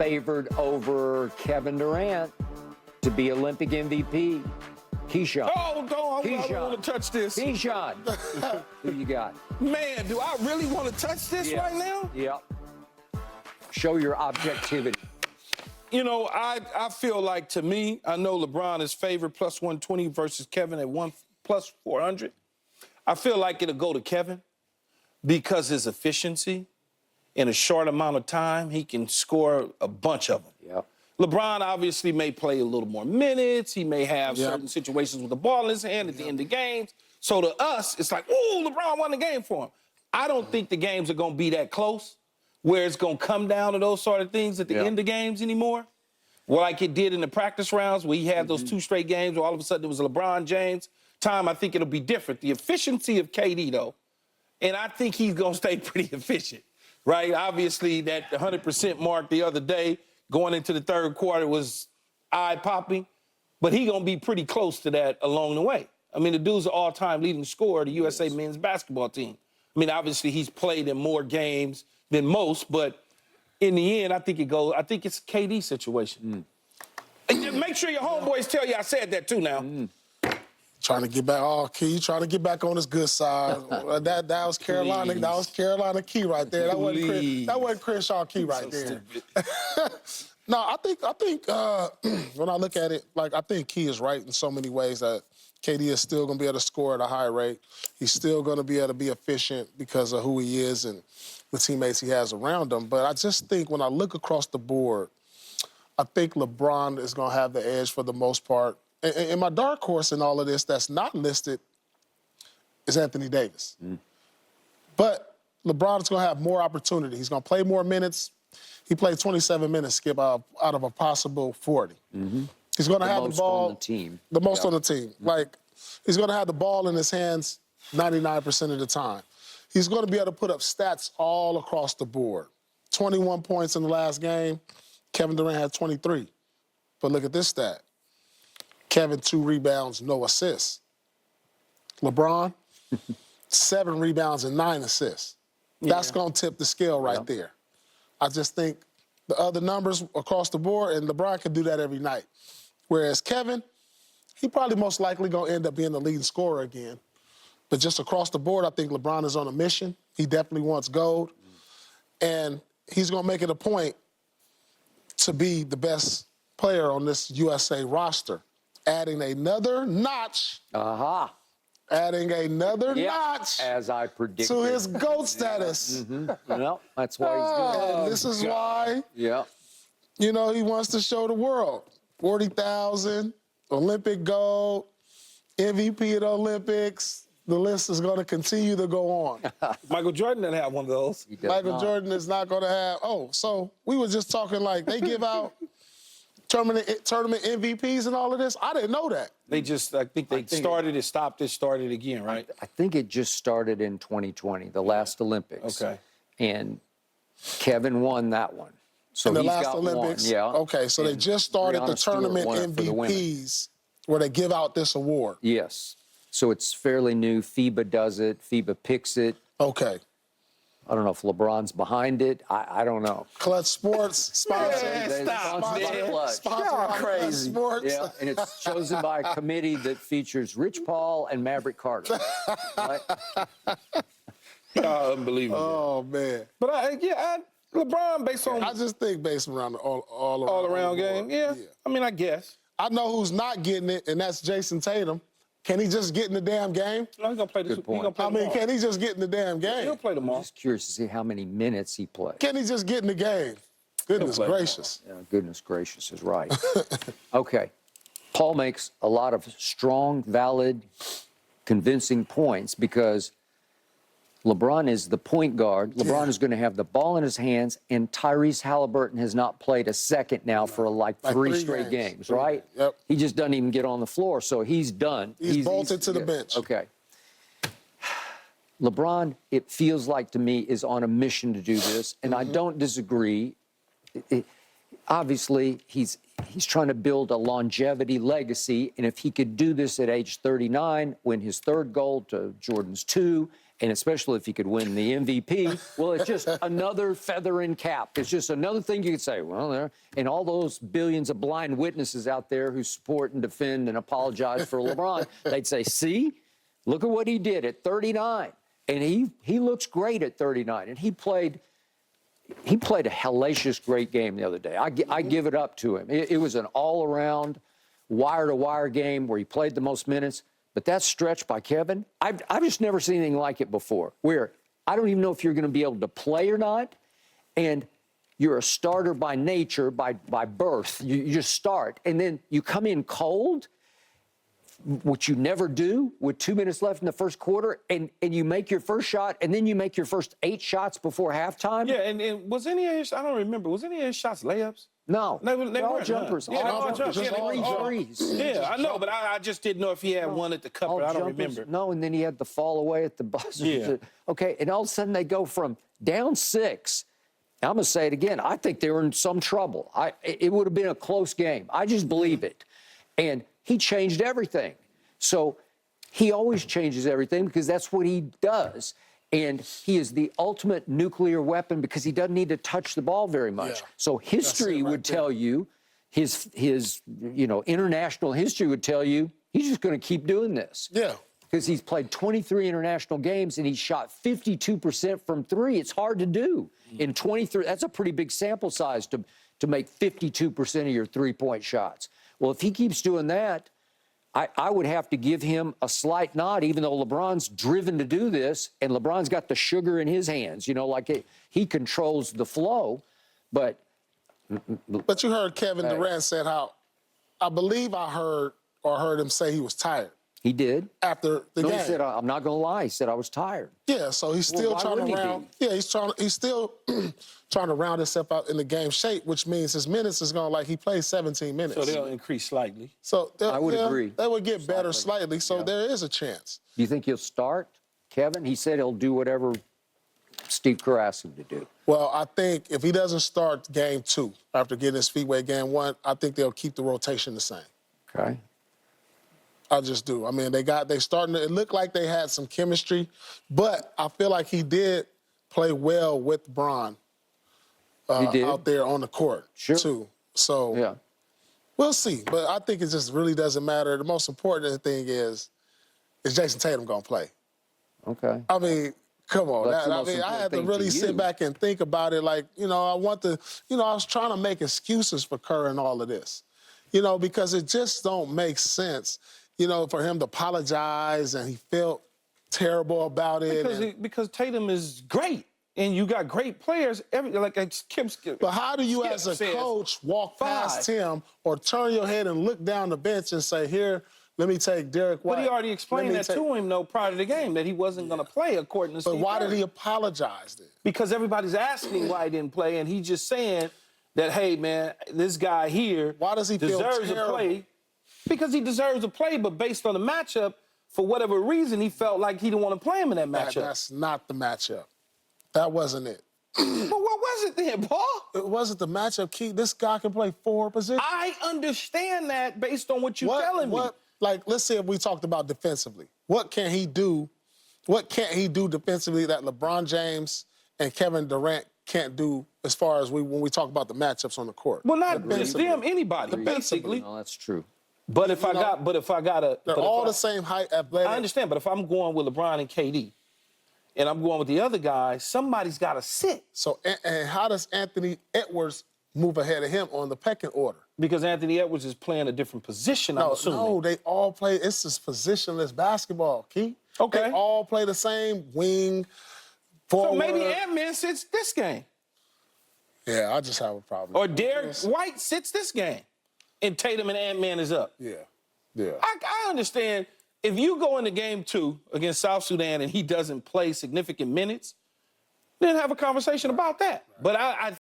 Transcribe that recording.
favored over Kevin Durant to be Olympic MVP. Keyshawn. Oh, no, I don't want to touch this. Keyshawn. Who you got? Man, do I really want to touch this right now? Yep. Show your objectivity. You know, I feel like, to me, I know LeBron is favored plus 120 versus Kevin at plus 400. I feel like it'll go to Kevin because his efficiency, in a short amount of time, he can score a bunch of them. Yep. LeBron obviously may play a little more minutes. He may have certain situations with the ball in his hand at the end of games. So to us, it's like, oh, LeBron won the game for him. I don't think the games are going to be that close where it's going to come down to those sort of things at the end of games anymore. Well, like it did in the practice rounds where he had those 2 straight games where all of a sudden it was LeBron James time. I think it'll be different. The efficiency of KD, though, and I think he's going to stay pretty efficient, right? Obviously, that 100% mark the other day going into the third quarter was eye-popping, but he's going to be pretty close to that along the way. I mean, the dude's an all-time leading scorer of the USA men's basketball team. I mean, obviously, he's played in more games than most, but in the end, I think it's KD situation. Make sure your homeboys tell you I said that too now. Trying to get back, Key, trying to get back on his good side. that was Carolina. That was Carolina Key right there. That wasn't Crenshaw Key right there. No, I think when I look at it, like, I think Key is right in so many ways that KD is still going to be able to score at a high rate. He's still going to be able to be efficient because of who he is and the teammates he has around him. But I just think when I look across the board, I think LeBron is going to have the edge for the most part. And my dark horse in all of this that's not listed is Anthony Davis. But LeBron's going to have more opportunity. He's going to play more minutes. He played 27 minutes, Skip, out of a possible 40. He's going to have the ball. On the team. The most on the team. Like, he's going to have the ball in his hands 99% of the time. He's going to be able to put up stats all across the board. 21 points in the last game. Kevin Durant had 23. But look at this stat. Kevin, 2 rebounds, no assists. LeBron, 7 rebounds and 9 assists. That's going to tip the scale right there. I just think the other numbers across the board, and LeBron can do that every night. Whereas Kevin, he probably most likely going to end up being the leading scorer again. But just across the board, I think LeBron is on a mission. He definitely wants gold. And he's going to make it a point to be the best player on this USA roster. Adding another notch. Adding another notch. As I predicted. To his GOAT status. Well, that's why he's doing it. And this is why, you know, he wants to show the world. 40,000, Olympic gold, MVP at the Olympics. The list is going to continue to go on. Michael Jordan didn't have one of those. Michael Jordan is not going to have. Oh, so we were just talking like they give out tournament MVPs and all of this? I didn't know that. They just, I think they started it, stopped it, started again, right? I think it just started in 2020, the last Olympics. Okay. And Kevin won that one. So in the he's last got Olympics? One. Yeah. Okay, so they just started the tournament MVPs where they give out this award. Yes. So it's fairly new. FIBA does it. FIBA picks it. Okay. I don't know if LeBron's behind it. I don't know. Clutch Sports sponsored. Sponsored by Clutch Sports. Yeah, and it's chosen by a committee that features Rich Paul and Maverick Carter. Right? Unbelievable. Oh, man. But LeBron based on... I just think based around all around game. Yeah. I mean, I guess. I know who's not getting it, and that's Jason Tatum. Can he just get in the damn game? No, he's going to play this. Can he just get in the damn game? He'll play tomorrow. I'm just curious to see how many minutes he plays. Can he just get in the game? Goodness gracious. Yeah, goodness gracious is right. Okay. Paul makes a lot of strong, valid, convincing points because LeBron is the point guard. LeBron is going to have the ball in his hands, and Tyrese Halliburton has not played a second now for like three straight games, right? Yep. He just doesn't even get on the floor, so he's done. He's bolted to the bench. Okay. LeBron, it feels like to me, is on a mission to do this, and I don't disagree. Obviously, he's trying to build a longevity legacy, and if he could do this at age 39, win his third gold to Jordan's 2, and especially if he could win the MVP, well, it's just another feather in cap. It's just another thing you could say, well, there, and all those billions of blind witnesses out there who support and defend and apologize for LeBron, they'd say, see, look at what he did at 39. And he looks great at 39. And he played a hellacious great game the other day. I give it up to him. It was an all-around, wire-to-wire game where he played the most minutes. But that stretch by Kevin, I've just never seen anything like it before, where I don't even know if you're going to be able to play or not, and you're a starter by nature, by birth. You just start, and then you come in cold, which you never do, with 2 minutes left in the first quarter, and you make your first shot, and then you make your first 8 shots before halftime. Yeah, and was any of his, I don't remember, was any of his shots layups? No, They all weren't, jumpers. huh? Yeah, all jumpers. Just Yeah, all threes. Yeah, I know, but I just didn't know if he had one at the cup. All I don't jumpers. remember. No, and then he had the fall away at the buzzer. Yeah. Okay, and all of a sudden they go from down 6. I'm going to say it again. I think they were in some trouble. It would have been a close game. I just believe it. And he changed everything. So he always changes everything because that's what he does. And he is the ultimate nuclear weapon because he doesn't need to touch the ball very much. Yeah. So history would tell you, his international history would tell you, he's just going to keep doing this. Yeah. Because he's played 23 international games and he's shot 52% from 3. It's hard to do in 23. That's a pretty big sample size to make 52% of your three-point shots. Well, if he keeps doing that, I would have to give him a slight nod, even though LeBron's driven to do this, and LeBron's got the sugar in his hands, he controls the flow. But you heard Kevin Durant said how, I believe I heard him say he was tired. He did. After the game. He said, I'm not going to lie. He said, I was tired. Yeah, so he's still why trying wouldn't to he round. Yeah, he's still trying to round himself out in the game shape, which means his minutes is going he plays 17 minutes. So they'll increase slightly. So I would agree. They would get better slightly. So there is a chance. Do you think he'll start, Kevin? He said he'll do whatever Steve Kerr asked him to do. Well, I think if he doesn't start game 2 after getting his feet wet game 1, I think they'll keep the rotation the same. Okay. I just do. I mean, it looked like they had some chemistry, but I feel like he did play well with Bron out there on the court, too. So yeah, we'll see. But I think it just really doesn't matter. The most important thing is Jason Tatum going to play? Okay. I mean, come on. I had to really sit back and think about it. I was trying to make excuses for Kerr and all of this, because it just don't make sense. For him to apologize and he felt terrible about it. Because Tatum is great, and you got great players. But how do you, as a coach, walk past him or turn your head and look down the bench and say, here, let me take Derek White? But he already explained that to him, though, prior to the game, that he wasn't going to play according to Steve But why Kerr. did he apologize then? Because everybody's asking why he didn't play, and he's just saying that, hey, man, this guy here why does he deserves feel to play. Because he deserves to play, but based on the matchup, for whatever reason, he felt like he didn't want to play him in that matchup. That's not the matchup. That wasn't it. But what was it then, Paul? It wasn't the matchup, Keith. This guy can play 4 positions. I understand that based on what you're telling me. Let's say if we talked about defensively. What can he do? What can't he do defensively that LeBron James and Kevin Durant can't do as far as when we talk about the matchups on the court? Well, not just them, anybody, basically. No, that's true. But if I got a... They're all the same height, athletic. I understand, but if I'm going with LeBron and KD, and I'm going with the other guy, somebody's got to sit. So, and how does Anthony Edwards move ahead of him on the pecking order? Because Anthony Edwards is playing a different position, I'm assuming. No, they all play. It's just positionless basketball, Keith. Okay. They all play the same wing, forward. So maybe Ant-Man sits this game. Yeah, I just have a problem. Or Derek White sits this game. And Tatum and Ant-Man is up. Yeah. I understand if you go into game 2 against South Sudan and he doesn't play significant minutes, then have a conversation about that. But I